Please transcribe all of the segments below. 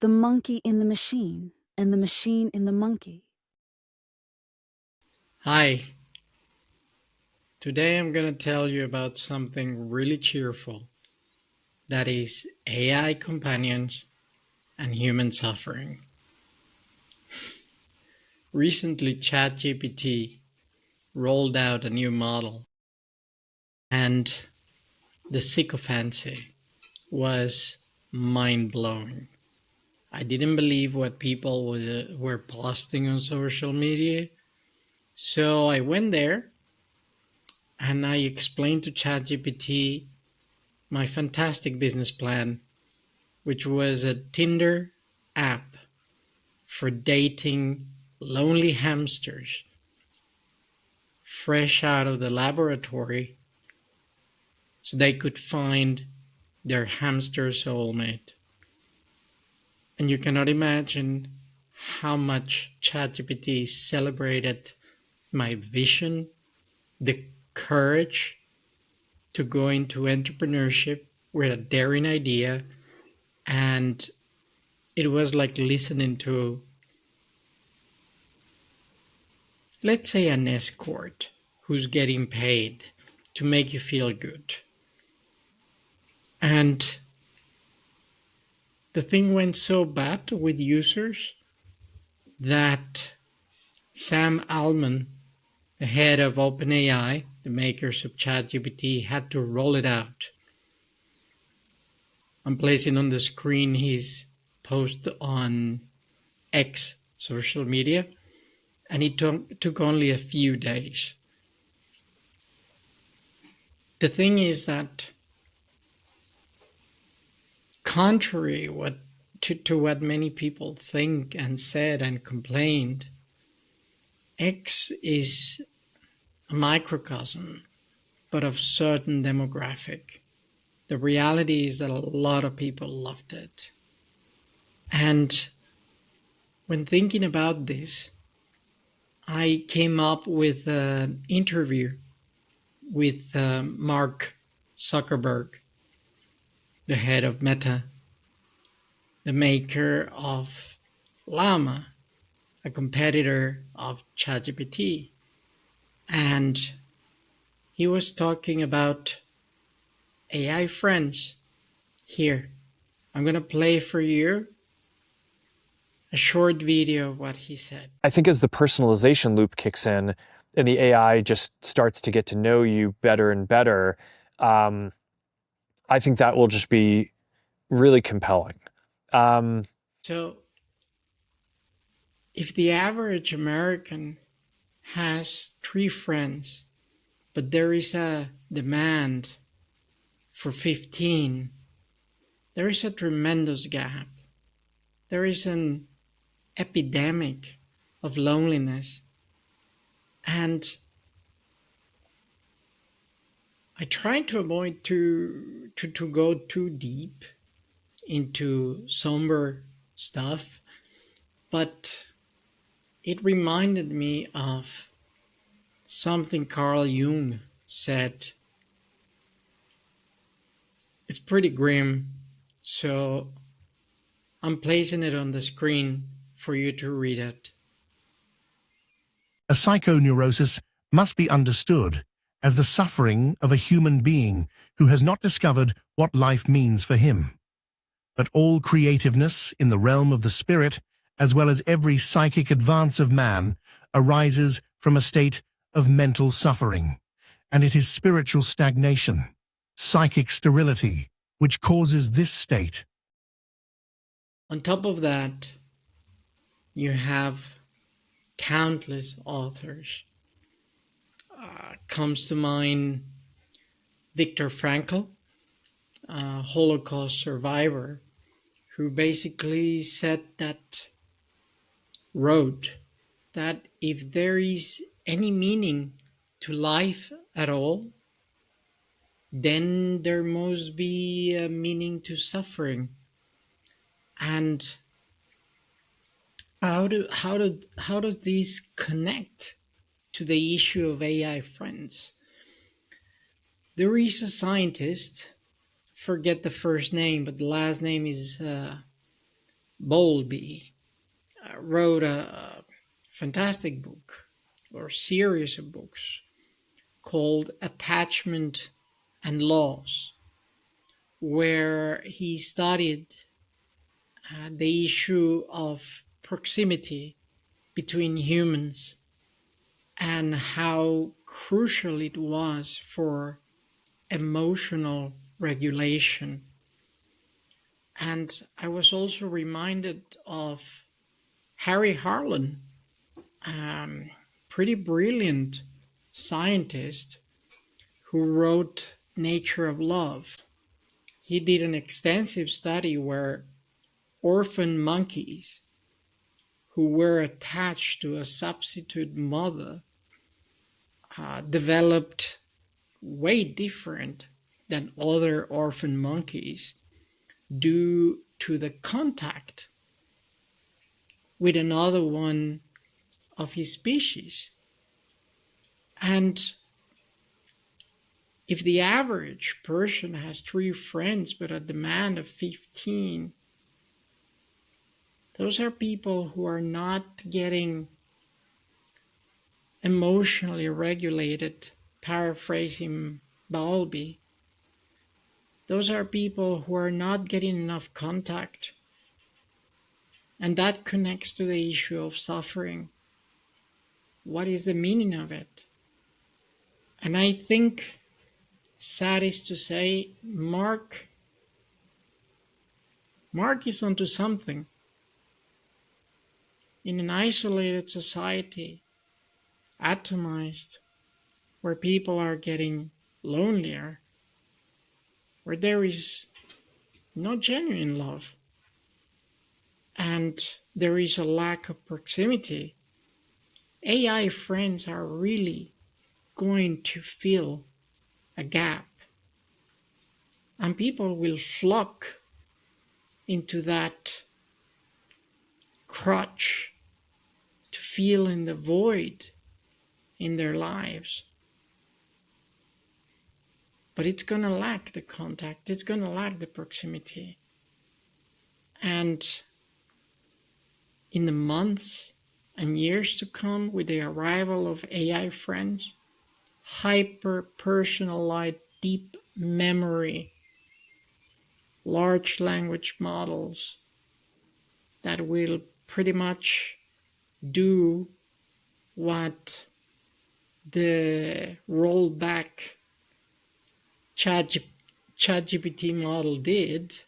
the monkey in the machine and the machine in the monkey. Hi, today I'm going to tell you about something really cheerful, that is AI companions and human suffering. Recently, ChatGPT rolled out a new model, and the sycophancy was mind-blowing. I didn't believe what people were posting on social media, so I went there and I explained to ChatGPT my fantastic business plan, which was a Tinder app for dating lonely hamsters fresh out of the laboratory so they could find their hamster soulmate. And you cannot imagine how much ChatGPT celebrated my vision, the courage to go into entrepreneurship with a daring idea, and it was like listening to, let's say, an escort who's getting paid to make you feel good. And the thing went so bad with users that Sam Altman, the head of OpenAI, the makers of ChatGPT, had to roll it out. I'm placing on the screen his post on X social media, and it took only a few days. The thing is that, contrary to what many people think and said and complained, X is a microcosm, but of certain demographic. The reality is that a lot of people loved it. And when thinking about this, I came up with an interview with Mark Zuckerberg, the head of Meta, the maker of Llama, a competitor of ChatGPT. And he was talking about AI friends. Here, I'm going to play for you a short video of what he said. I think as the personalization loop kicks in and the AI just starts to get to know you better and better, I think that will just be really compelling. So if the average American has 3 friends, but there is a demand for 15, there is a tremendous gap. There is an epidemic of loneliness. And I try to avoid to go too deep into somber stuff, but it reminded me of something Carl Jung said. It's pretty grim, so I'm placing it on the screen for you to read it. A psychoneurosis must be understood as the suffering of a human being who has not discovered what life means for him. But all creativeness in the realm of the spirit, as well as every psychic advance of man, arises from a state of mental suffering, and it is spiritual stagnation, psychic sterility, which causes this state. On top of that, you have countless authors. Comes to mind Viktor Frankl, a Holocaust survivor, who basically wrote that if there is any meaning to life at all, then there must be a meaning to suffering. And how does this connect to the issue of AI friends? There is a scientist, forget the first name, but the last name is Bowlby wrote a fantastic book or series of books called Attachment and Laws, where he studied the issue of proximity between humans and how crucial it was for emotional regulation. And I was also reminded of Harry Harlan, pretty brilliant scientist who wrote Nature of Love. He did an extensive study where orphan monkeys who were attached to a substitute mother developed way different than other orphan monkeys due to the contact with another one of his species. And if the average person has 3 friends but a demand of 15, those are people who are not getting emotionally regulated, paraphrasing Bowlby. Those are people who are not getting enough contact. And that connects to the issue of suffering. What is the meaning of it? And I think, sad is to say, Mark is onto something. In an isolated society, atomized, where people are getting lonelier, where there is no genuine love, and there is a lack of proximity, AI friends are really going to fill a gap. And people will flock into that crutch to fill in the void in their lives. But it's going to lack the contact, it's going to lack the proximity. And in the months and years to come, with the arrival of AI friends, hyper-personalized deep memory, large language models that will pretty much do what the rollback ChatGPT model did,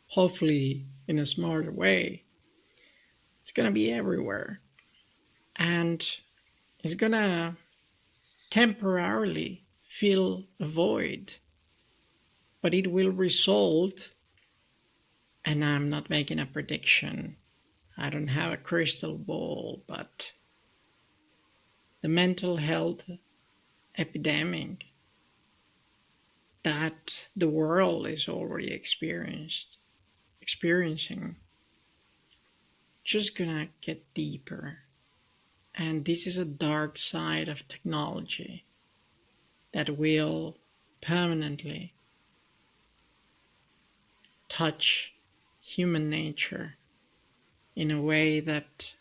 hopefully in a smarter way. It's going to be everywhere. And it's going to temporarily fill a void. But it will result, and I'm not making a prediction, I don't have a crystal ball, but the mental health epidemic that the world is already experiencing just gonna get deeper. And this is a dark side of technology that will permanently touch human nature in a way that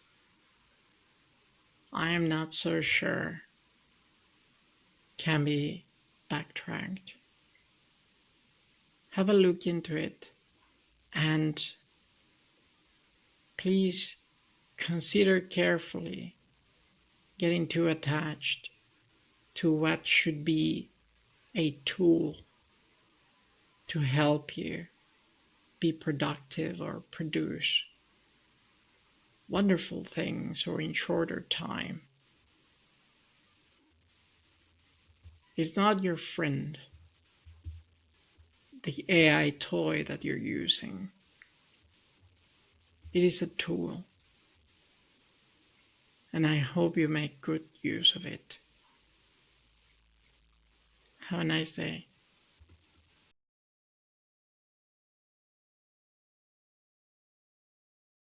I am not so sure can be backtracked. Have a look into it, and please consider carefully getting too attached to what should be a tool to help you be productive or produce wonderful things or in shorter time. It's not your friend, the AI toy that you're using. It is a tool, and I hope you make good use of it. Have a nice day.